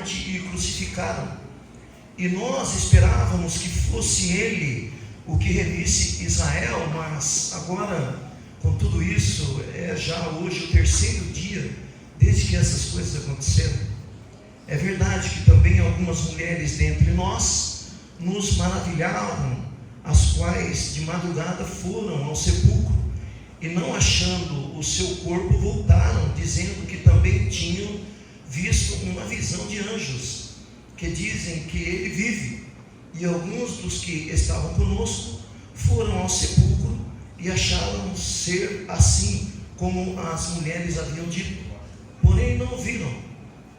morte e crucificaram. E nós esperávamos que fosse ele o que remisse Israel, mas agora, com tudo isso, é já hoje o terceiro dia desde que essas coisas aconteceram. É verdade que também algumas mulheres dentre nós nos maravilharam, as quais de madrugada foram ao sepulcro e, não achando o seu corpo, voltaram, dizendo que também tinham visto uma visão de anjos, que dizem que ele vive. E alguns dos que estavam conosco foram ao sepulcro e acharam ser assim como as mulheres haviam dito, porém não viram.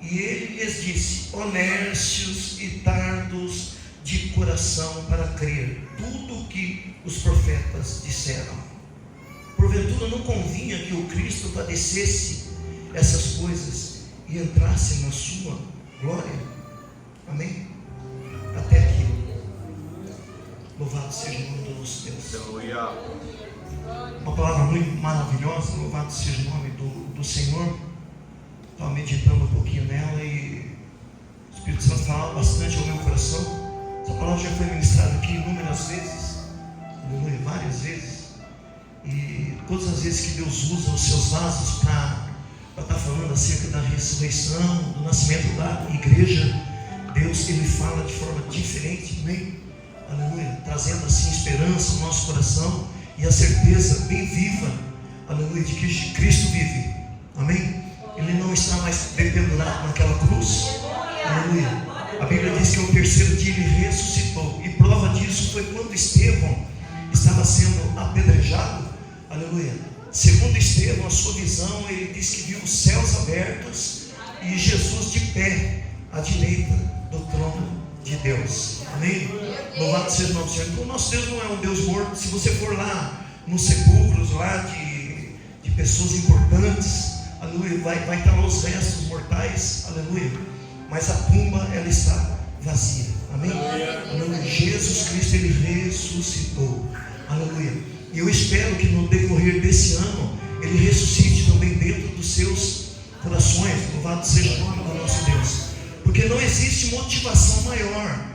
E ele lhes disse: ó nércios e tardos de coração para crer tudo o que os profetas disseram. Porventura não convinha que o Cristo padecesse essas coisas e entrasse na sua glória? Amém? Até aqui. Louvado seja o nome do nosso Deus. Uma palavra muito maravilhosa. Louvado seja o nome do Senhor. Estava meditando um pouquinho nela e o Espírito Santo falava bastante ao meu coração. Essa palavra já foi ministrada aqui inúmeras vezes, várias vezes, e todas as vezes que Deus usa os seus vasos para estar falando acerca da ressurreição, do nascimento da igreja, Deus, ele fala de forma diferente, amém? Aleluia, trazendo assim esperança no nosso coração e a certeza bem viva, aleluia, de que Cristo vive, amém? Ele não está mais pendurado naquela cruz, aleluia. A Bíblia diz que ao terceiro dia ele ressuscitou, e prova disso foi quando Estevão estava sendo apedrejado, aleluia. Segundo Estevão, a sua visão, ele diz que viu os céus abertos e Jesus de pé à direita do trono de Deus, amém? Louvado seja o nome do Senhor. Então, nosso Deus não é um Deus morto. Se você for lá nos sepulcros lá de pessoas importantes, aleluia, vai estar lá os restos mortais, aleluia, mas a tumba, ela está vazia, amém? Aleluia. Jesus Cristo, ele ressuscitou, aleluia. E eu espero que no decorrer desse ano ele ressuscite também dentro dos seus corações. Louvado seja o nome do nosso Deus, porque não existe motivação maior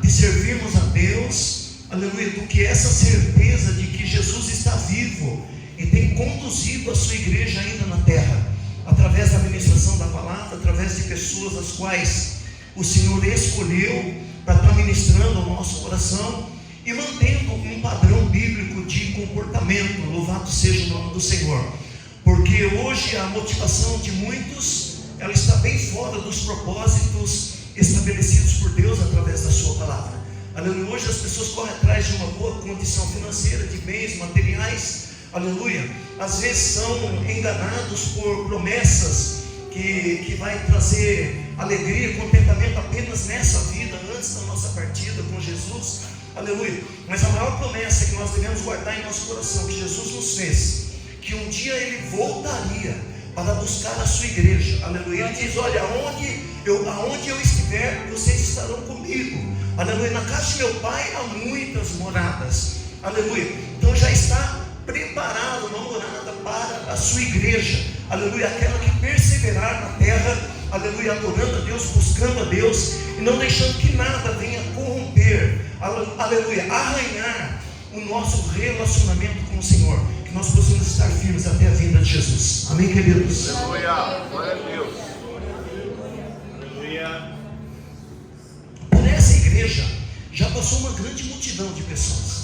de servirmos a Deus, aleluia, do que essa certeza de que Jesus está vivo e tem conduzido a sua igreja ainda na terra, através da ministração da palavra, através de pessoas as quais o Senhor escolheu para estar ministrando ao nosso coração e mantendo um padrão bíblico de comportamento. Louvado seja o nome do Senhor, porque hoje a motivação de muitos, ela está bem fora dos propósitos estabelecidos por Deus através da sua palavra, aleluia. Hoje as pessoas correm atrás de uma boa condição financeira, de bens materiais, aleluia. Às vezes são enganados por promessas que vai trazer alegria e contentamento apenas nessa vida, antes da nossa partida com Jesus, aleluia. Mas a maior promessa que nós devemos guardar em nosso coração, que Jesus nos fez, que um dia ele voltaria para buscar a sua igreja, aleluia. Ele diz: olha, aonde eu estiver, vocês estarão comigo, aleluia. Na casa de meu pai há muitas moradas, aleluia. Então já está preparado uma morada para a sua igreja, aleluia, aquela que perseverar na terra, aleluia, adorando a Deus, buscando a Deus e não deixando que nada venha corromper, aleluia, arranhar o nosso relacionamento com o Senhor, que nós possamos estar firmes até a vinda de Jesus, amém, queridos? Aleluia, glória a Deus. Aleluia. Por essa igreja já passou uma grande multidão de pessoas.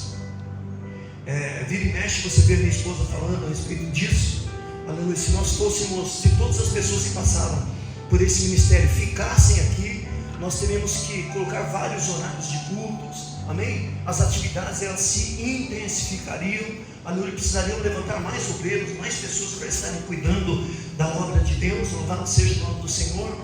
Vira e mexe, você vê minha esposa falando a respeito disso, aleluia. Se todas as pessoas que passaram por esse ministério ficassem aqui, nós teríamos que colocar vários horários de cultos, amém? As atividades, elas se intensificariam, aleluia. Precisariam levantar mais obreiros, mais pessoas para estarem cuidando da obra de Deus, louvado seja o nome do Senhor.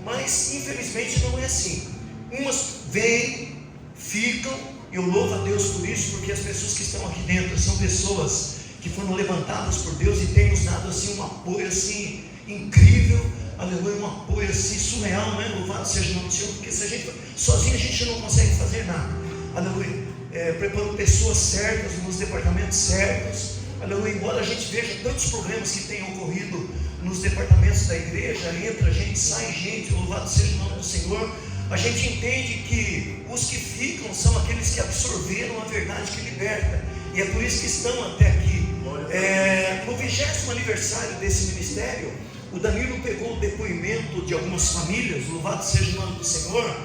Mas infelizmente não é assim. Umas vêm, ficam. Eu louvo a Deus por isso, porque as pessoas que estão aqui dentro são pessoas que foram levantadas por Deus e têm nos dado assim um apoio assim incrível, aleluia, um apoio assim surreal, né? Louvado seja o nome do Senhor, porque se a gente sozinho a gente não consegue fazer nada, aleluia. Preparando pessoas certas nos departamentos certos, aleluia. Embora a gente veja tantos problemas que tenham ocorrido nos departamentos da igreja, entra gente, sai gente, louvado seja o nome do Senhor. A gente entende que os que ficam são aqueles que absorveram a verdade que liberta, e é por isso que estão até aqui. No 20º aniversário desse ministério, o Danilo pegou o depoimento de algumas famílias, louvado seja o nome do Senhor.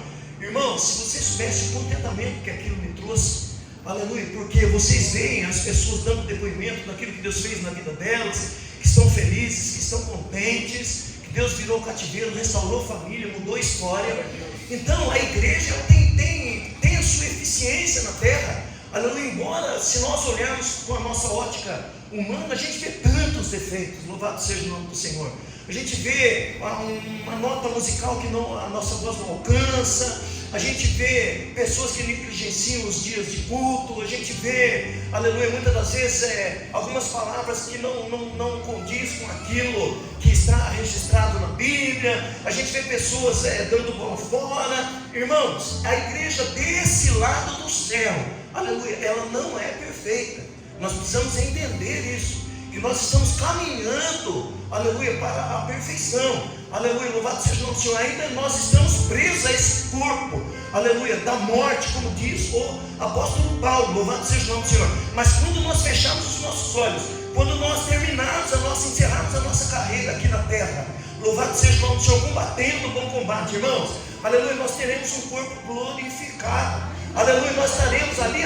Irmão, se você soubesse o contentamento que aquilo me trouxe, aleluia, porque vocês veem as pessoas dando depoimento daquilo que Deus fez na vida delas, que estão felizes, que estão contentes, que Deus virou o cativeiro, restaurou a família, mudou a história. Então a igreja tem a sua eficiência na terra, aleluia. Embora, se nós olharmos com a nossa ótica humana, a gente vê tantos defeitos, louvado seja o nome do Senhor. A gente vê uma nota musical que a nossa voz não alcança, a gente vê pessoas que negligenciam os dias de culto, a gente vê, aleluia, muitas das vezes algumas palavras que não condiz com aquilo que está registrado na Bíblia, a gente vê pessoas dando bola fora. Irmãos, a igreja desse lado do céu, aleluia, ela não é perfeita. Nós precisamos entender isso, que nós estamos caminhando, aleluia, para a perfeição, aleluia, louvado seja o nome do Senhor. Ainda nós estamos presos a esse corpo, aleluia, da morte, como diz o apóstolo Paulo, louvado seja o nome do Senhor. Mas quando nós fecharmos os nossos olhos, quando nós encerrarmos a nossa carreira aqui na terra, louvado seja o nome do Senhor, combatendo o bom combate, irmãos, aleluia, nós teremos um corpo glorificado, aleluia, nós estaremos ali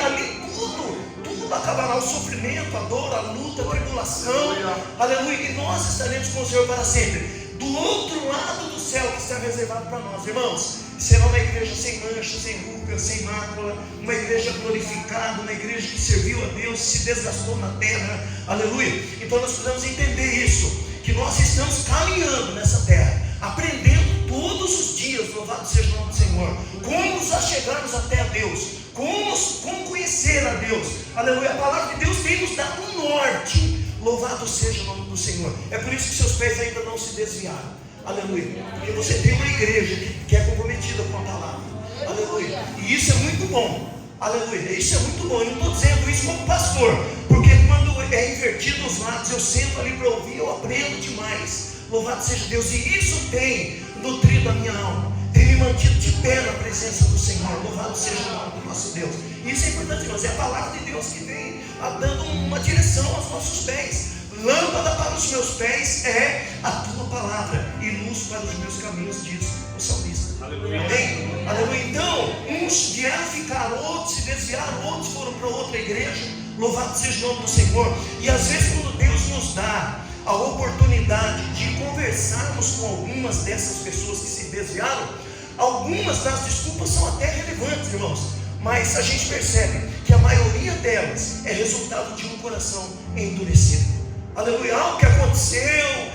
tudo acabará, o sofrimento, a dor, a luta, a tribulação, aleluia, e nós estaremos com o Senhor para sempre, do outro lado do céu que está reservado para nós, irmãos. Será uma igreja sem mancha, sem ruga, sem mácula, uma igreja glorificada, uma igreja que serviu a Deus, se desgastou na terra, aleluia. Então nós precisamos entender isso, que nós estamos caminhando nessa terra, aprendendo todos os dias, louvado seja o nome do Senhor, como nos achegarmos até a Deus, como conhecer a Deus, aleluia. A palavra de Deus tem nos dado um norte, louvado seja o nome do Senhor. É por isso que seus pés ainda não se desviaram, aleluia, porque você tem uma igreja que é comprometida com a palavra, aleluia, e isso é muito bom, aleluia, isso é muito bom. Eu não estou dizendo isso como pastor, porque quando é invertido os lados, eu sento ali para ouvir, eu aprendo demais, louvado seja Deus, e isso tem nutrido a minha alma, tem me mantido de pé na presença do Senhor, louvado seja o nome do nosso Deus. E isso é importante, irmãos, é a palavra de Deus que vem dando uma direção aos nossos pés. Lâmpada para os meus pés é a tua palavra, e luz para os meus caminhos, diz o salmista. Aleluia. Amém? Aleluia. Então, uns vieram ficar, outros se desviaram, outros foram para outra igreja, louvado seja o nome do Senhor. E às vezes, quando Deus nos dá a oportunidade de conversarmos com algumas dessas pessoas que se desviaram, algumas das desculpas são até relevantes, irmãos, mas a gente percebe que a maioria delas é resultado de um coração endurecido. Aleluia, algo que aconteceu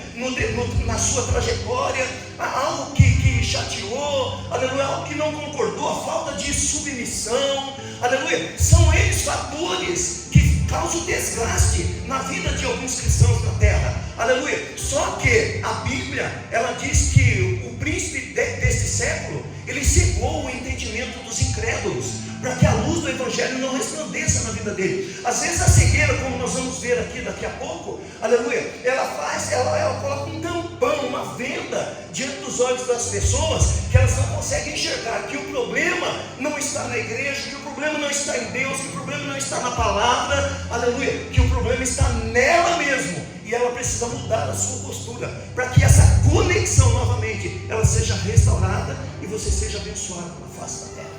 na sua trajetória, algo que chateou, aleluia, algo que não concordou, a falta de submissão, aleluia, são eles fatores que causam desgaste na vida de alguns cristãos na terra, aleluia. Só que a Bíblia, ela diz que o príncipe deste século, ele cegou o entendimento dos incrédulos, para que a luz do Evangelho não resplandeça na vida dele. Às vezes a cegueira, como nós vamos ver aqui daqui a pouco, aleluia, ela coloca um tampão, uma venda diante dos olhos das pessoas, que elas não conseguem enxergar que o problema não está na igreja, que o problema não está em Deus, que o problema não está na palavra, aleluia, que o problema está nela mesmo, e ela precisa mudar a sua postura, para que essa conexão novamente, ela seja restaurada, e você seja abençoado na face da terra.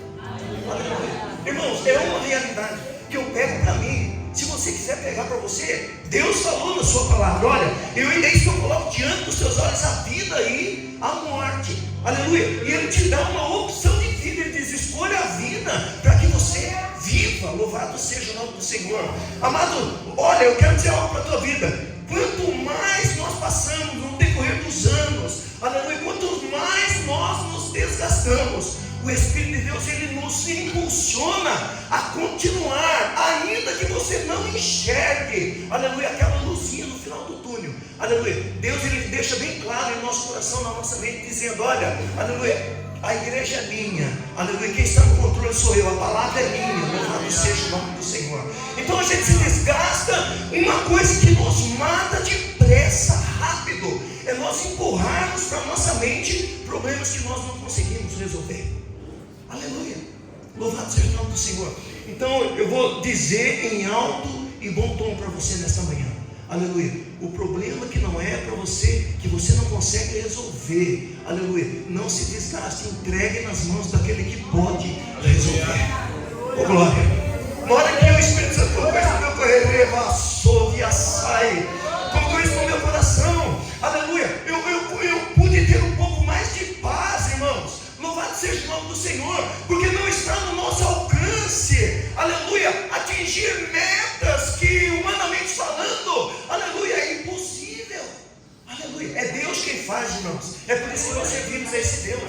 Aleluia. Irmãos, é uma realidade que eu pego para mim. Se você quiser pegar para você, Deus falou na sua palavra: olha, eis que eu coloco diante dos teus olhos a vida e a morte, aleluia, e Ele te dá uma opção de vida. Ele diz: escolha a vida para que você viva, louvado seja o nome do Senhor. Amado, olha, eu quero dizer algo para a tua vida. Quanto mais nós passamos no decorrer dos anos, aleluia, quanto mais nós nos desgastamos, o Espírito de Deus, ele nos impulsiona a continuar, ainda que você não enxergue, aleluia, aquela luzinha no final do túnel, aleluia. Deus, ele deixa bem claro em nosso coração, na nossa mente, dizendo: olha, aleluia, a igreja é minha, aleluia, quem está no controle sou eu, a palavra é minha, louvado seja o nome do Senhor. Então a gente se desgasta, uma coisa que nos mata depressa, rápido, querido, é nós empurrarmos para a nossa mente problemas que nós não conseguimos resolver. Aleluia, louvado seja o nome do Senhor. Então eu vou dizer em alto e bom tom para você nesta manhã, aleluia, o problema que não é para você, que você não consegue resolver, aleluia, não se desgaste, entregue nas mãos daquele que pode resolver. Oh glória. Na hora que o Espírito Santo colocou isso no meu correio, e açaí, colocou isso no meu coração, aleluia, eu pude ter um pouco mais de paz, irmãos. Louvado seja o nome do Senhor, porque não está no nosso alcance, aleluia, atingir metas que, humanamente falando, aleluia, é impossível. Aleluia, é Deus quem faz, irmãos. É por isso que nós servimos a esse Deus.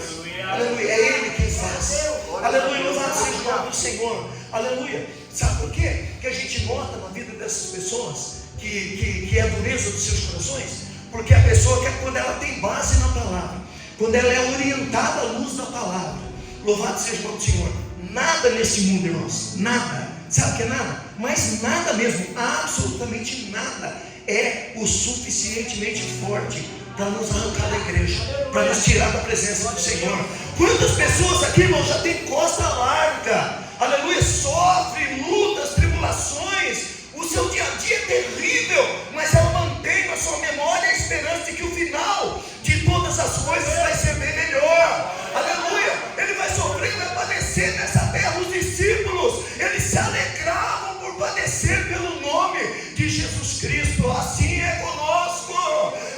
Aleluia, é Ele quem faz. Aleluia, louvado seja o nome do Senhor. Aleluia. Sabe por quê? Que a gente nota na vida dessas pessoas que é a dureza dos seus corações. Porque a pessoa que quando ela tem base na palavra, quando ela é orientada à luz da palavra, louvado seja o nome do Senhor. Nada nesse mundo, irmãos, nada. Sabe o que é nada? Mas nada mesmo, absolutamente nada é o suficientemente forte para nos arrancar da igreja, para nos tirar da presença do Senhor. Quantas pessoas aqui, irmão, já tem costa larga, aleluia, sofre lutas, tribulações, o seu dia a dia é terrível, mas ela mantém na sua memória a esperança de que o final de todas as coisas vai ser bem melhor. Aleluia, ele vai sofrer e vai padecer nessa terra. Os discípulos, eles se alegravam por padecer pelo nome de Jesus Cristo. Assim é conosco.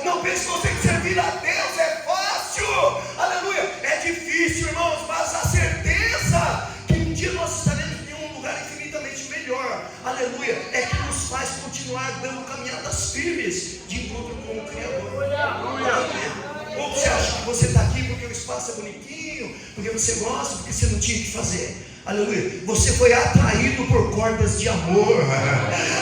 Não pense que você que servir a Deus é fácil, aleluia, é difícil, irmãos, mas a certeza que um dia nós estaremos em um lugar infinitamente melhor, aleluia, é que nos faz continuar dando caminhadas firmes de encontro com o Criador. Aleluia. Ou você acha que você está aqui porque o espaço é bonitinho, porque você gosta, porque você não tinha que fazer? Aleluia. Você foi atraído por cordas de amor.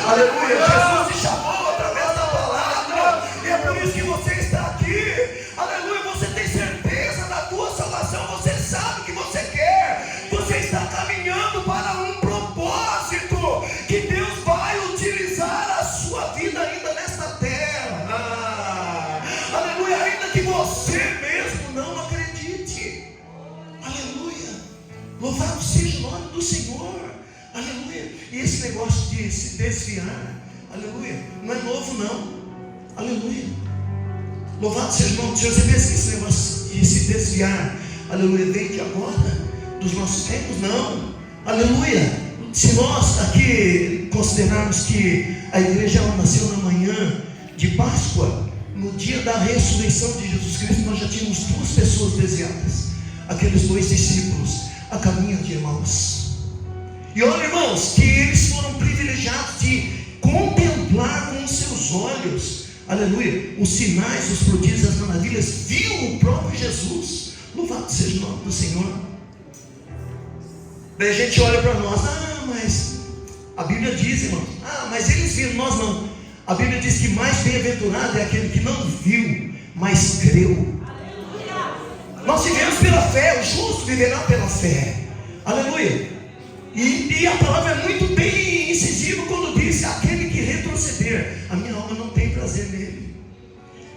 Aleluia. Jesus te chamou através da palavra, e é por isso que você está aqui. Aleluia. Você tem certeza da tua salvação, você sabe o que você quer, você está caminhando para um propósito que Deus vai utilizar a sua vida ainda nesta terra. Aleluia. Ainda que você mesmo não acredite. Aleluia. Louvado seja o nome do Senhor. Aleluia. E esse negócio de se desviar, aleluia, não é novo não. Aleluia. Louvado seja o nome do Senhor. Você pensa que esse negócio de se desviar, aleluia, vem de agora, dos nossos tempos? Não. Aleluia. Se nós aqui considerarmos que a igreja ela nasceu na manhã de Páscoa, no dia da ressurreição de Jesus Cristo, nós já tínhamos duas pessoas desviadas, aqueles dois discípulos a caminho de Emaús. E olha, irmãos, que eles foram privilegiados de contemplar com os seus olhos, aleluia, os sinais, os prodígios, as maravilhas, viu o próprio Jesus. Louvado seja o nome do Senhor. Daí a gente olha para nós, mas a Bíblia diz, irmãos, mas eles viram, nós não. A Bíblia diz que mais bem-aventurado é aquele que não viu, mas creu. Nós vivemos pela fé, o justo viverá pela fé. Aleluia. E a palavra é muito bem incisiva quando diz: aquele que retroceder, a minha alma não tem prazer nele.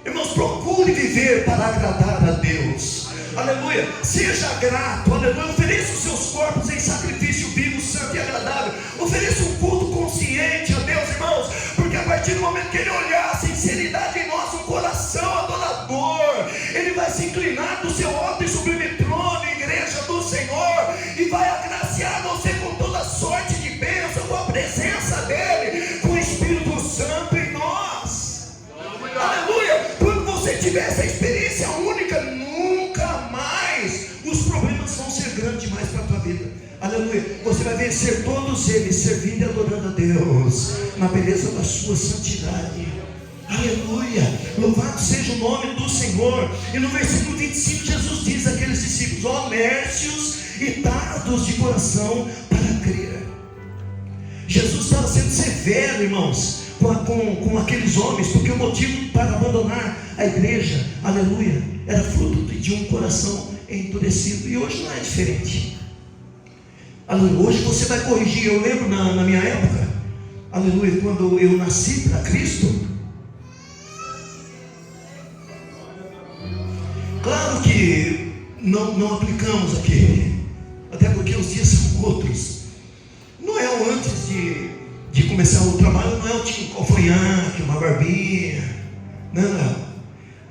Irmãos, procure viver para agradar a Deus. Aleluia. Seja grato, aleluia. Ofereça os seus corpos em sacrifício vivo, santo e agradável. Ofereça um culto consciente a Deus, irmãos, porque a partir do momento que Ele olhar a sinceridade em nosso coração adorador, Ele vai se inclinar do seu alto e sublime trono, igreja do Senhor, e vai agraciar você com toda sorte de bênção, com a presença dEle, com o Espírito Santo em nós. Aleluia. Quando você tiver essa experiência única, nunca mais os problemas vão ser grandes demais para a tua vida. Aleluia. Você vai vencer todos eles servindo e adorando a Deus na beleza da sua santidade. Aleluia. Louvado seja o nome do Senhor. E no versículo 25 Jesus diz àqueles discípulos: ó nércios e tardos de coração para crer. Jesus estava sendo severo, irmãos, com aqueles homens, porque o motivo para abandonar a igreja, aleluia, era fruto de um coração endurecido. E hoje não é diferente. Aleluia. Hoje você vai corrigir. Eu lembro na minha época, aleluia, quando eu nasci para Cristo, Claro que não aplicamos aqui, até porque os dias são outros. Não é o antes de começar o trabalho, não é o tipo calfanhaque, uma barbinha. Não.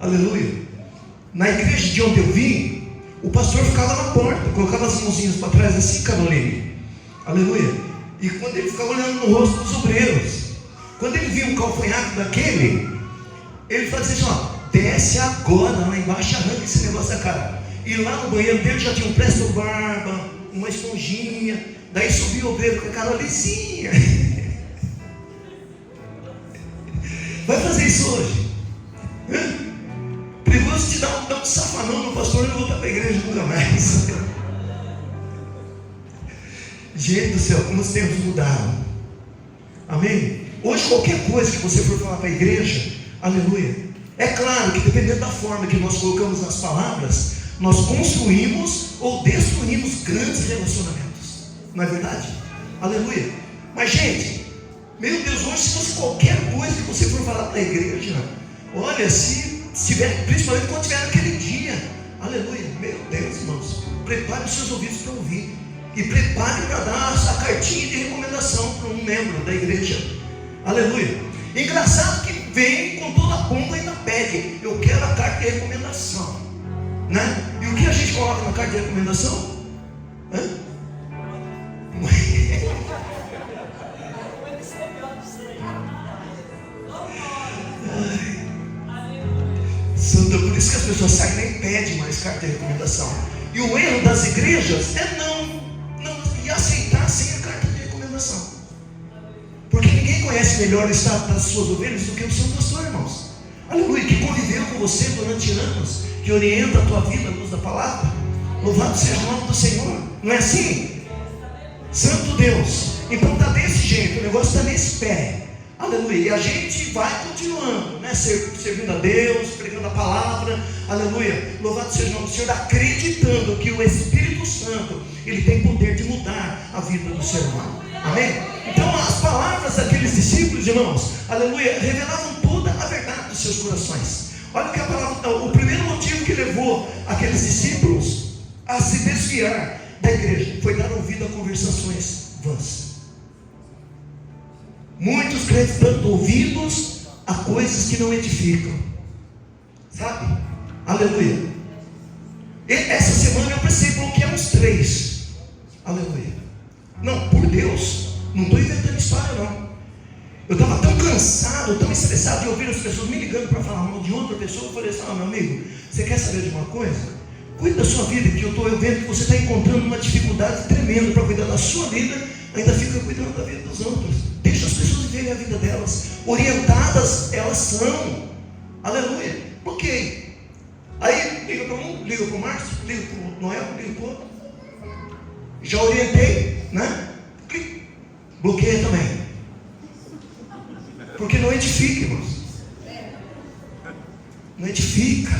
Aleluia. Na igreja de onde eu vim, o pastor ficava na porta, colocava as mãozinhas para trás assim, Caroline. Aleluia. E quando ele ficava olhando no rosto dos obreiros, quando ele via um calfanhaque daquele, ele fazia assim, ó, desce agora lá embaixo, arranca esse negócio da cara. E lá no banheiro dele já tinha um presto barba, uma esponjinha. Daí subia o obreiro com a cara lisinha. Vai fazer isso hoje? Perigoso te dar um safanão no pastor e não voltar para a igreja nunca mais. Gente do céu, como os tempos mudaram. Amém? Hoje qualquer coisa que você for falar para a igreja, aleluia, é claro que dependendo da forma que nós colocamos nas palavras, nós construímos ou destruímos grandes relacionamentos. Não é verdade? Aleluia. Mas gente, meu Deus, hoje se fosse qualquer coisa que você for falar para a igreja, olha, se tiver, principalmente quando tiver naquele dia, aleluia, meu Deus, irmãos, prepare os seus ouvidos para ouvir. E prepare para dar essa cartinha de recomendação para um membro da igreja. Aleluia. Engraçado que vem com toda a pompa e ainda pede, eu quero a carta de recomendação, né? E o que a gente coloca na carta de recomendação? Santo, por isso que as pessoas saem e nem pedem mais carta de recomendação. E o erro das igrejas é não aceitar sem a carta de recomendação. Porque ninguém conhece melhor o estado das suas ovelhas do que o seu pastor, irmãos. Aleluia, que conviveu com você durante anos, que orienta a tua vida à luz da palavra. Louvado seja o nome do Senhor. Não é assim? Santo Deus. Então está desse jeito, o negócio está nesse pé. Aleluia. E a gente vai continuando, né? Servindo a Deus, pregando a palavra. Aleluia. Louvado seja o nome do Senhor, acreditando que o Espírito Santo, ele tem poder de mudar a vida do ser humano. Amém? Então as palavras daqueles discípulos, irmãos, aleluia, revelavam toda a verdade dos seus corações. Olha o que a palavra, o primeiro motivo que levou aqueles discípulos a se desviar da igreja foi dar ouvido a conversações vãs. Muitos crentes dando ouvidos a coisas que não edificam, sabe? Aleluia. E essa semana eu pensei, bloquear uns 3. Aleluia. Não, por Deus, não estou inventando história não. Eu estava tão cansado, tão estressado de ouvir as pessoas me ligando para falar mal de outra pessoa. Eu falei assim, meu amigo, você quer saber de uma coisa? Cuide da sua vida, que eu estou vendo que você está encontrando uma dificuldade tremenda para cuidar da sua vida, ainda fica cuidando da vida dos outros. Deixa as pessoas viverem a vida delas, orientadas elas são. Aleluia. Ok. Aí liga para um, liga para o Márcio, liga para o Noel, liga para o outro. Já orientei, né? Bloqueia também. Porque não edifica, irmãos. Não edifica.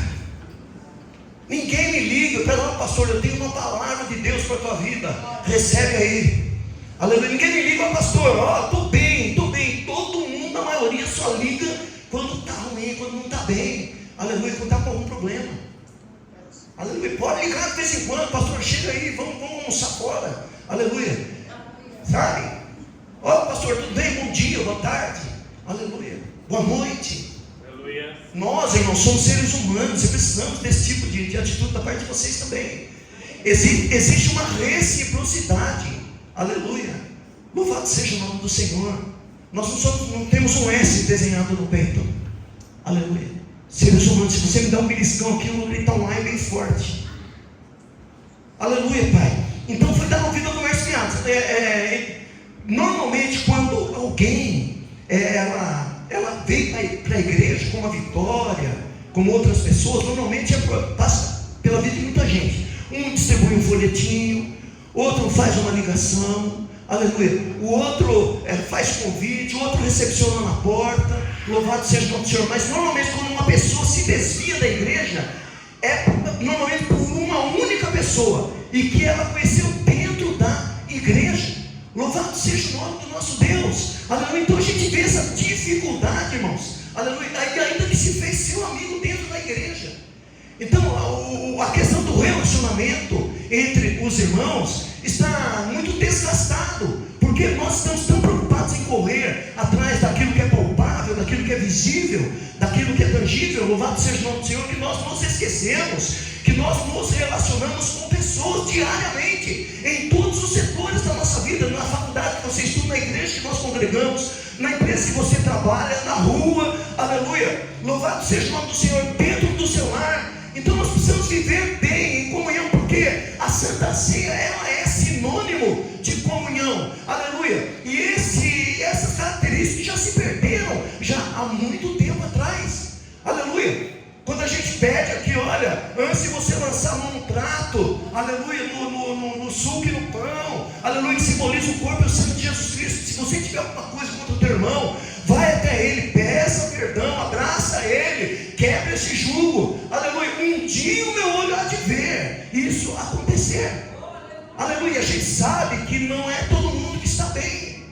Ninguém me liga, perdão, pastor, eu tenho uma palavra de Deus para a tua vida. Recebe aí. Aleluia. Ninguém me liga, pastor, estou bem. Todo mundo, a maioria, só liga quando está ruim, quando não está bem. Aleluia, quando está com algum problema. Aleluia. Pode ligar de vez em quando, pastor, chega aí, vamos almoçar fora. Aleluia. Sabe? Pastor, tudo bem? Bom dia, boa tarde. Aleluia. Boa noite. Aleluia. Nós, irmãos, somos seres humanos e precisamos desse tipo de atitude da parte de vocês também. Existe uma reciprocidade. Aleluia. Louvado seja o nome do Senhor. Nós não temos um S desenhado no peito. Aleluia. Seres humanos, se você me dá um beliscão aqui, eu vou gritar um ai bem forte. Aleluia, Pai. Então foi dar ouvido a conversa fiada. Normalmente quando alguém ela veio para a igreja como a Vitória, como outras pessoas, normalmente passa pela vida de muita gente. Um distribui um folhetinho, outro faz uma ligação, aleluia. O outro faz convite, o outro recepciona na porta. Louvado seja o nome do Senhor. Mas normalmente quando uma pessoa se desvia da igreja, normalmente por uma única pessoa, e que ela conheceu dentro da igreja. Louvado seja o nome do nosso Deus. Aleluia. Então a gente vê essa dificuldade, irmãos. Aleluia. Ainda que se fez seu amigo dentro da igreja. Então a questão do relacionamento entre os irmãos está muito desgastado, porque nós estamos tão preocupados em correr atrás daquilo que é palpável, daquilo que é visível, daquilo que é tangível, louvado seja o nome do Senhor, que nós nos esquecemos que nós nos relacionamos com pessoas diariamente, em todos os setores da nossa vida, na faculdade que você estuda, na igreja que nós congregamos, na empresa que você trabalha, na rua, aleluia, louvado seja o nome do Senhor, dentro do seu lar. Então nós precisamos viver bem em comunhão, porque a Santa Ceia, ela é sinônimo de comunhão, aleluia, e essas características já se perderam, já há muito tempo atrás, aleluia. Quando a gente pede aqui, olha, antes de você lançar a mão no prato, aleluia, no suco e no pão, aleluia, que simboliza o corpo e o sangue de Jesus Cristo. Se você tiver alguma coisa contra o teu irmão, vai até ele, peça perdão, abraça ele, quebra esse jugo, aleluia. Um dia o meu olho há de ver isso acontecer, aleluia. A gente sabe que não é todo mundo que está bem,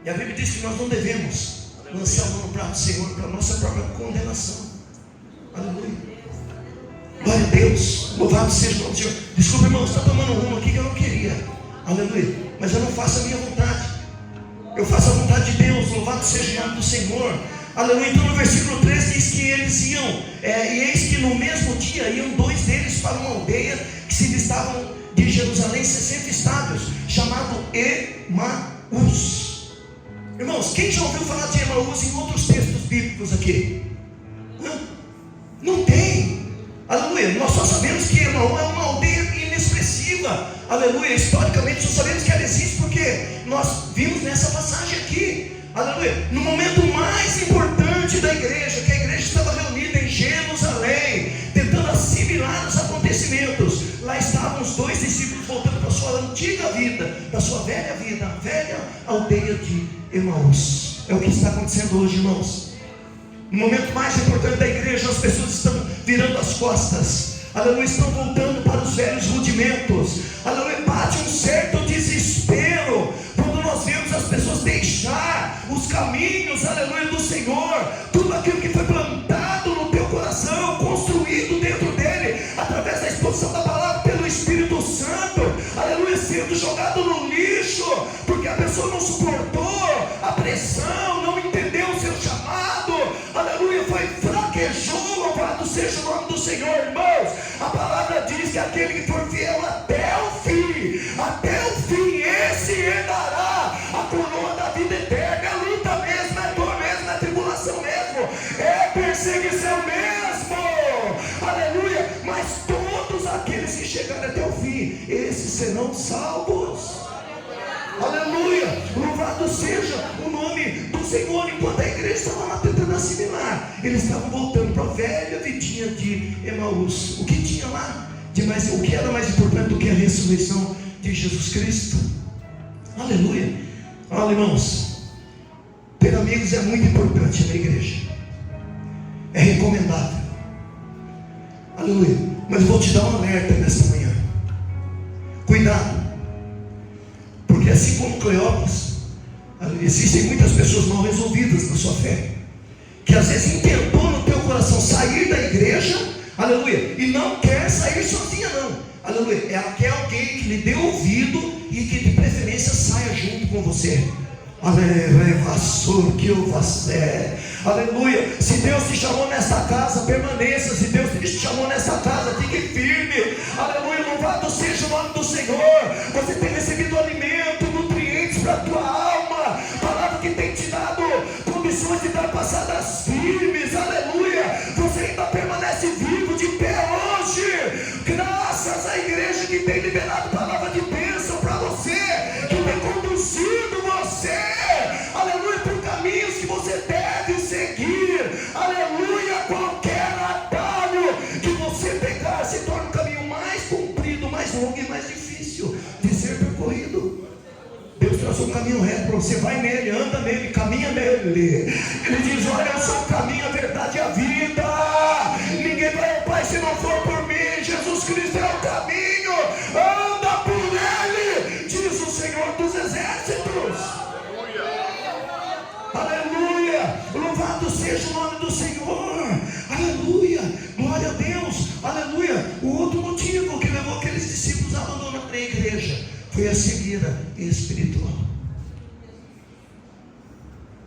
e a Bíblia diz que nós não devemos lançar a mão no prato do Senhor para a nossa própria condenação, aleluia. Glória a Deus, louvado seja o nome do Senhor. Desculpa, irmão, você está tomando um rumo aqui que eu não queria, aleluia, mas eu não faço a minha vontade, eu faço a vontade de Deus, louvado seja o nome do Senhor, aleluia. Então no versículo 3 diz que eles iam, e eis que no mesmo dia iam 2 deles para uma aldeia que se distavam de Jerusalém 60 estádios, chamado Emaús. Irmãos, quem já ouviu falar de Emaús em outros textos bíblicos aqui? Não tem, aleluia. Nós só sabemos que Emaús é uma aldeia inexpressiva, aleluia. Historicamente só sabemos que ela existe porque nós vimos nessa passagem aqui, aleluia. No momento mais importante da igreja, que a igreja estava reunida em Jerusalém, tentando assimilar os acontecimentos, lá estavam os 2 discípulos voltando para a sua antiga vida, para a sua velha vida, a velha aldeia de Emaús. É o que está acontecendo hoje, irmãos. No momento mais importante da igreja, as pessoas estão virando as costas, aleluia, estão voltando para os velhos rudimentos, aleluia. Bate um certo desespero quando nós vemos as pessoas deixar os caminhos, aleluia, do Senhor, tudo aquilo que foi plantado no teu coração, construído dentro dele, através da exposição da palavra pelo Espírito Santo, aleluia, sendo jogado no lixo, porque a pessoa não suportou a pressão, não entendeu o seu chamado, aleluia, fraquejou, louvado seja o nome do Senhor, irmãos. A palavra diz que aquele que for fiel até o fim, esse herdará a coroa da vida eterna. É luta mesmo, é dor mesmo, é tribulação mesmo, é perseguição mesmo, aleluia, mas todos aqueles que chegarem até o fim, esses serão salvos, aleluia, louvado seja o nome do Senhor. Enquanto a igreja estava lá tentando assimilar, eles estavam voltando para a velha vidinha de Emaús. O que tinha lá de mais, o que era mais importante do que a ressurreição de Jesus Cristo? Aleluia. Olha, irmãos, ter amigos é muito importante na igreja, é recomendável, aleluia. Mas eu vou te dar um alerta nesta manhã: cuidado, porque assim como Cleópas, existem muitas pessoas mal resolvidas na sua fé, que às vezes intentou no teu coração sair da igreja, aleluia, e não quer sair sozinha não, aleluia. Ela quer alguém que lhe dê ouvido e que de preferência saia junto com você. Aleluia. Se Deus te chamou nesta casa, permaneça. Se Deus te chamou nesta casa, fique firme, aleluia. Louvado seja o nome do Senhor. Você tem recebido alimento, nutrientes para a tua alma, palavra que tem te dado condições de dar passadas firmes, aleluia. Você ainda permanece vivo, de pé hoje, graças à igreja que tem liberado palavra de bênção para você, que tem conduzido você, aleluia, por caminhos que você deve seguir, aleluia. Qualquer atalho que você pegar se torna um caminho mais comprido, mais longo e mais difícil de ser percorrido. Deus traçou um caminho reto para você, vai nele, anda nele, caminha nele. Ele diz: olha, eu sou o caminho, a verdade e a vida. Ninguém vai ao Pai se não for por mim. Jesus Cristo é o caminho, anda por ele, diz o Senhor dos Exércitos. Aleluia, louvado seja o nome do Senhor, aleluia. foi a cegueira espiritual.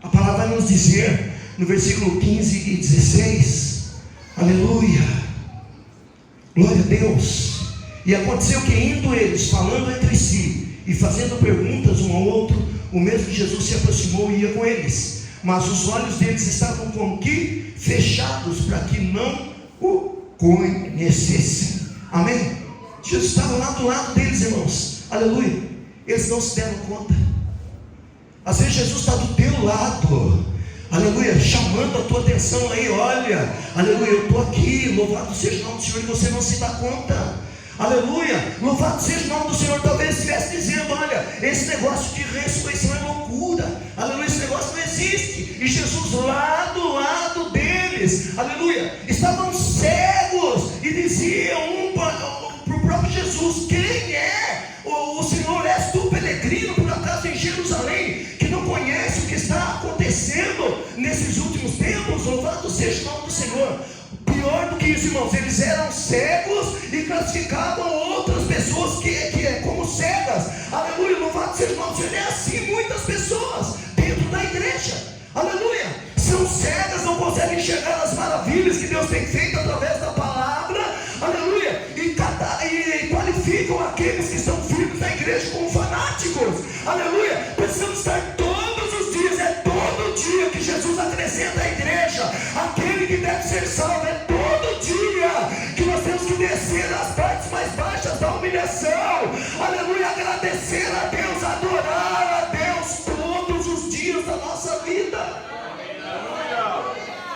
A palavra vai nos dizer no versículo 15 e 16, aleluia, glória a Deus. E aconteceu que, indo eles falando entre si e fazendo perguntas um ao outro, o mesmo Jesus se aproximou e ia com eles, mas os olhos deles estavam como que fechados, para que não o conhecessem. Amém? Jesus estava lá do lado deles, irmãos, aleluia. Eles não se deram conta. Às vezes Jesus está do teu lado, aleluia, chamando a tua atenção aí, olha, aleluia, eu estou aqui, louvado seja o nome do Senhor, e você não se dá conta, aleluia, louvado seja o nome do Senhor. Talvez estivesse dizendo, olha, esse negócio de ressurreição é loucura, aleluia, esse negócio não existe. E Jesus lá do lado deles, aleluia, estavam cegos, e diziam para o próprio Jesus: quem é? O Senhor, és tu peregrino por acaso em Jerusalém, que não conhece o que está acontecendo nesses últimos tempos? Louvado seja o nome do Senhor. Pior do que isso, irmãos, eles eram cegos e classificavam outras pessoas que como cegas. Aleluia, louvado seja o nome do Senhor. É assim muitas pessoas dentro da igreja, aleluia, são cegas, não conseguem enxergar as maravilhas que Deus tem feito através da palavra, aleluia, e qualificam aqueles que estão firmes na igreja como fanáticos, aleluia. Precisamos estar todos os dias, é todo dia que Jesus acrescenta a igreja aquele que deve ser salvo, é todo dia que nós temos que descer às partes mais baixas da humilhação, aleluia, agradecer a Deus, adorar a Deus todos os dias da nossa vida.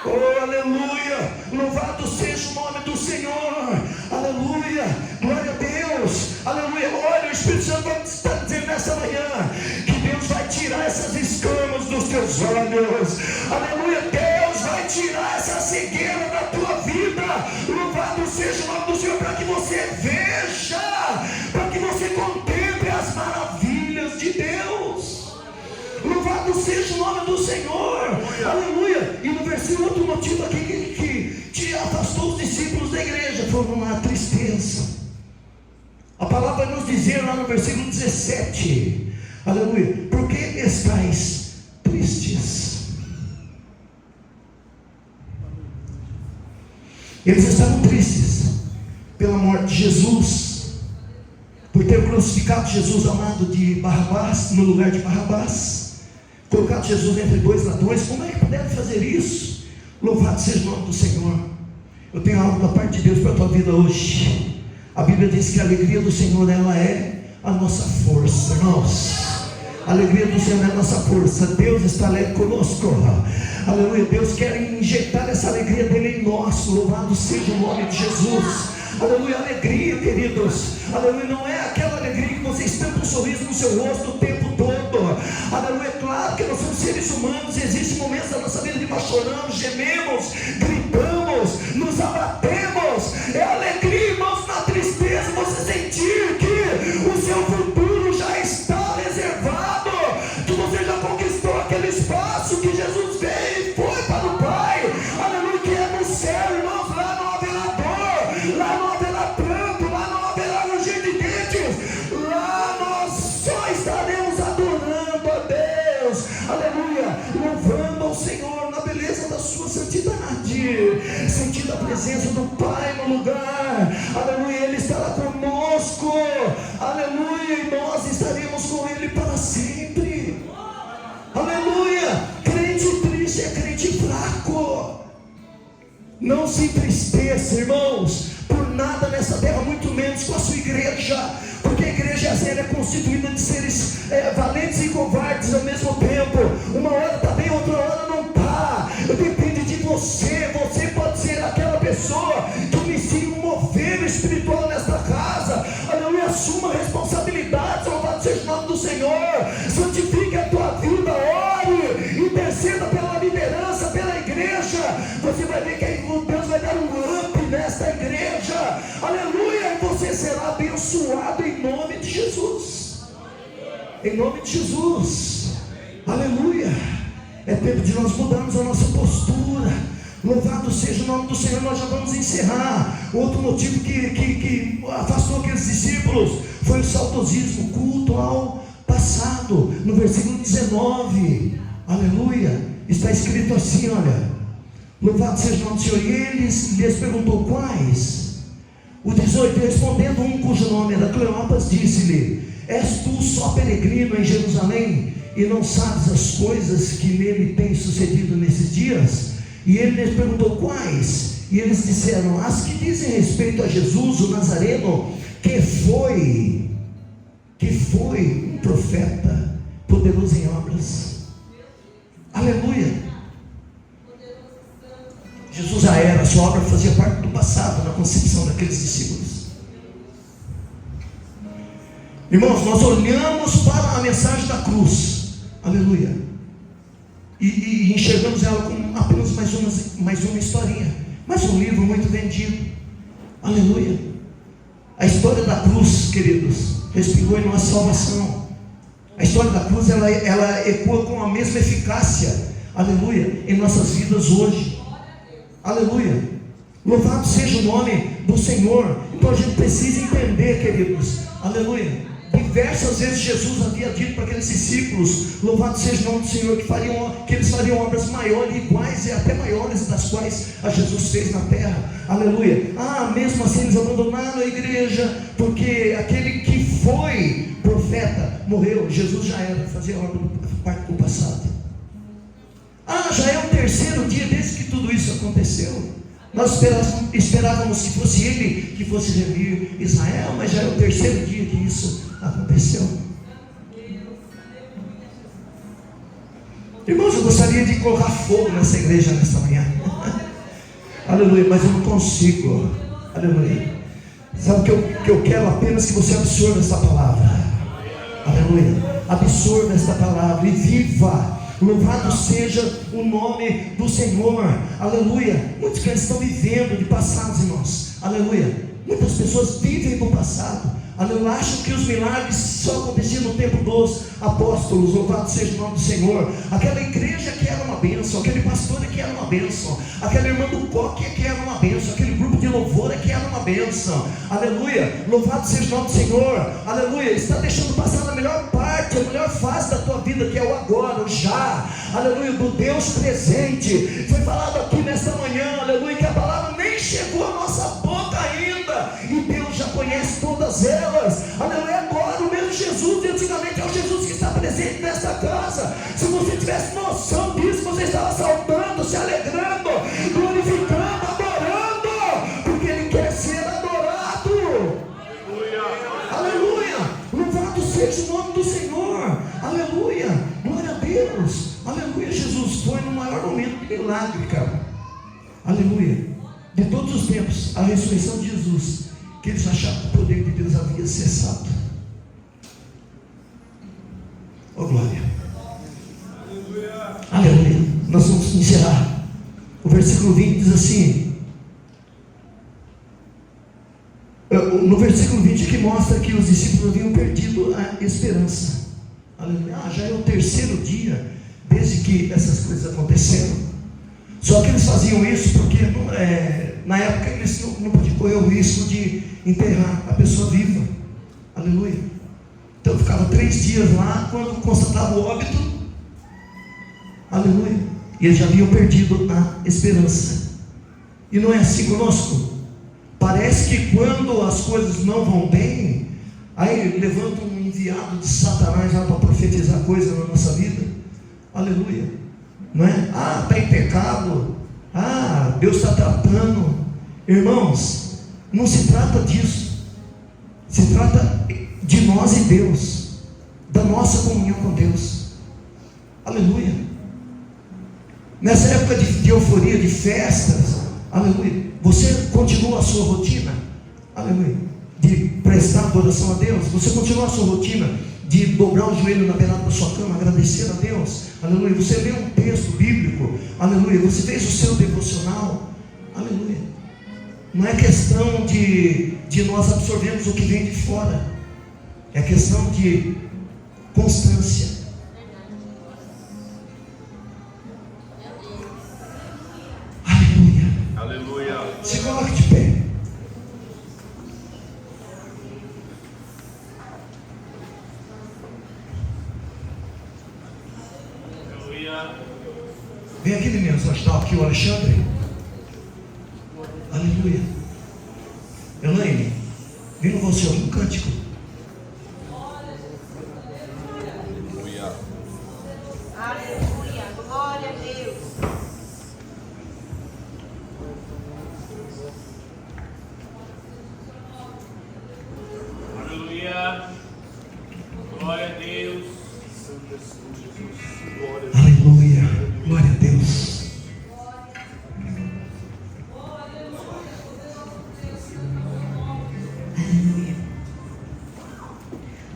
Oh, aleluia, louvado seja o nome do Senhor, aleluia, glória a Deus, aleluia. Olha, o Espírito Santo está dizendo nessa manhã que Deus vai tirar essas escamas dos teus olhos, aleluia. Deus vai tirar essa cegueira da tua vida, louvado seja o nome do Senhor, para que você veja, para que você contemple as maravilhas de Deus. Louvado seja o nome do Senhor, aleluia. E no versículo, outro motivo aqui que te afastou os discípulos da igreja, foi uma tristeza. A palavra vai nos dizer lá no versículo 17, aleluia, por que estáis tristes? Eles estavam tristes pela morte de Jesus, por ter crucificado Jesus amado de Barrabás, no lugar de Barrabás, colocado Jesus entre dois ladrões. Como é que puderam fazer isso? Louvado seja o nome do Senhor. Eu tenho algo da parte de Deus para a tua vida hoje. A Bíblia diz que a alegria do Senhor, ela é a nossa força, irmãos. A alegria do Senhor é a nossa força. Deus está alegre conosco, aleluia. Deus quer injetar essa alegria dele em nós. Louvado seja o nome de Jesus, aleluia. Alegria, queridos, aleluia, não é aquela alegria que você estampa um sorriso no seu rosto o tempo todo, aleluia. É claro que nós somos seres humanos, existem momentos da nossa vida que nós choramos, gememos, gritamos, nos abatemos. É alegria, irmãos, na tristeza, você sentir que o seu futuro já está reservado, que você já conquistou aquele espaço que Jesus veio e foi para o Pai, aleluia, que é no céu, irmãos. Lá não haverá dor, lá não haverá pranto, lá não haverá ranger de dentes, lá nós só estaremos adorando a Deus, aleluia, louvando ao Senhor na beleza da sua santidade, sentindo a presença do Pai no lugar, aleluia. Ele estará conosco, aleluia, e nós estaremos com Ele para sempre, aleluia. Crente triste é crente fraco. Não se entristeça, irmãos, por nada nessa terra, muito menos com a sua igreja, porque a igreja é constituída de seres valentes e covardes ao mesmo tempo. Uma hora está bem, outra hora não está. Depende de você. Você pode ser aquela pessoa que inicia um mover espiritual nesta casa, aleluia. Assuma responsabilidades, louvado seja o nome do Senhor. Santifique a tua vida, ore, interceda pela liderança, pela igreja. Você vai ver que Deus vai dar um up nesta igreja, aleluia, e você será abençoado em nome de Jesus, em nome de Jesus, aleluia. É tempo de nós mudarmos a nossa postura. Louvado seja o nome do Senhor. Nós já vamos encerrar. Outro motivo que afastou aqueles discípulos discípulos foi o saudosismo, culto ao passado. No versículo 19, aleluia, está escrito assim, olha: louvado seja o nome do Senhor. E ele lhes perguntou quais. O 18, respondendo um cujo nome era Cleopas, disse-lhe: és tu só peregrino em Jerusalém e não sabes as coisas que nele têm sucedido nesses dias? E ele lhes perguntou quais. E eles disseram: as que dizem respeito a Jesus o Nazareno, que foi um profeta poderoso em obras. Aleluia. Jesus já era, a sua obra fazia parte do passado, na concepção daqueles discípulos. Irmãos, nós olhamos para a mensagem da cruz, aleluia, e enxergamos ela como apenas mais uma historinha, mais um livro muito vendido, aleluia. A história da cruz, queridos, respingou em nossa salvação. A história da cruz, ela ecoa com a mesma eficácia, aleluia, em nossas vidas hoje, aleluia. Louvado seja o nome do Senhor. Então a gente precisa entender, queridos, aleluia. Diversas vezes Jesus havia dito para aqueles discípulos: louvado seja o nome do Senhor, que eles fariam obras maiores, iguais e até maiores das quais a Jesus fez na terra, aleluia. Mesmo assim eles abandonaram a igreja, porque aquele que foi profeta morreu. Jesus já era, fazia obra parte do passado. Já é o terceiro dia desde que tudo isso aconteceu. Nós esperávamos que fosse ele que fosse remir Israel, mas já é o terceiro dia que isso aconteceu. Irmãos, eu gostaria de colocar fogo nessa igreja nesta manhã. Aleluia, mas eu não consigo. Aleluia. Sabe que eu quero apenas que você absorva esta palavra. Aleluia. Absorva esta palavra e viva. Louvado seja o nome do Senhor, aleluia. Muitos crentes estão vivendo de passados, irmãos, aleluia. Muitas pessoas vivem do passado, aleluia. Acham que os milagres só aconteciam no tempo dos apóstolos. Louvado seja o nome do Senhor. Aquela igreja que era uma bênção, aquele pastor que era uma bênção, aquela irmã do coque que era uma bênção, aquele grupo de louvor que era uma bênção, aleluia. Louvado seja o nome do Senhor, aleluia. Está deixando passar a melhor parte, a melhor fase da tua vida, que é o agora, o já, aleluia, do Deus presente. Foi falado aqui nesta manhã, aleluia, que a palavra nem chegou à nossa boca ainda, e Deus já conhece todas elas, aleluia. Agora o mesmo Jesus de antigamente é o Jesus que está presente nesta casa. Se você tivesse noção disso, você estava saltando, se alegrando, glorificando, adorando, porque Ele quer ser adorado. Aleluia. Louvado seja o nome do Senhor, aleluia, glória a Deus, aleluia. Jesus foi no maior momento de milagre, cara, aleluia, de todos os tempos, a ressurreição de Jesus, que eles achavam que o poder de Deus havia cessado. Oh glória, aleluia. Nós vamos encerrar. O versículo 20 diz assim, no versículo 20, que mostra que os discípulos haviam perdido a esperança, aleluia. Já é o terceiro dia desde que essas coisas aconteceram. Só que eles faziam isso porque na época eles não podiam correr o risco de enterrar a pessoa viva, aleluia. Então ficava 3 dias lá, quando constatava o óbito, aleluia, e eles já haviam perdido a esperança. E não é assim conosco? Parece que quando as coisas não vão bem, aí levanta um enviado de Satanás lá para profetizar coisa na nossa vida, aleluia, não é? Está em pecado, Deus está tratando. Irmãos, não se trata disso, se trata de nós e Deus, da nossa comunhão com Deus, aleluia. Nessa época de euforia, de festas, aleluia, você continua a sua rotina, aleluia, de prestar adoração a Deus? Você continua a sua rotina de dobrar o joelho na beirada da sua cama, agradecer a Deus, aleluia? Você lê um texto bíblico, aleluia, você fez o seu devocional, aleluia. Não é questão de nós absorvermos o que vem de fora, é questão de constância. Aleluia. Aleluia. Se coloque de pé. Vem aqui, meninos, ajudar aqui o Alexandre. Aleluia. Elaine, vem no você um cântico. Aleluia. Aleluia. Glória a Deus. Aleluia. Glória a Deus. Aleluia. Glória a Deus. Aleluia.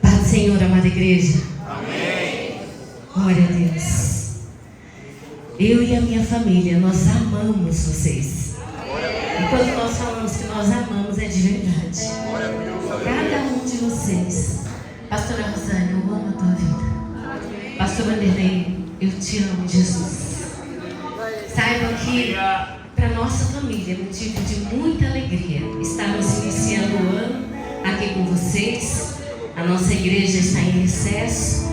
Paz do Senhor, amada igreja. Amém. Glória a Deus. Eu e a minha família, nós amamos vocês. E quando nós falamos que nós amamos, é de verdade. Cada um de vocês. Pastora Rosane, eu amo a tua vida. Pastor Vanderlei, eu te amo, Jesus. Saiba que para nossa família é motivo de muita alegria estarmos iniciando o ano aqui com vocês. A nossa igreja está em recesso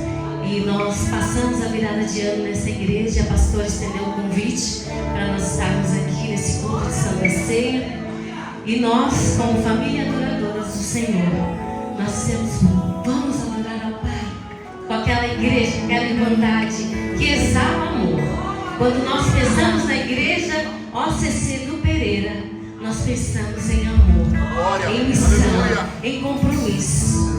e nós passamos a virada de ano nessa igreja. A pastora estendeu o convite para nós estarmos aqui nesse culto de Santa Ceia. E nós, como família adoradoras do Senhor, nós dissemos: vamos adorar ao Pai com aquela igreja, aquela irmandade que exala amor. Quando nós pensamos na igreja OCC do Pereira, nós pensamos em amor, em missão, em compromisso.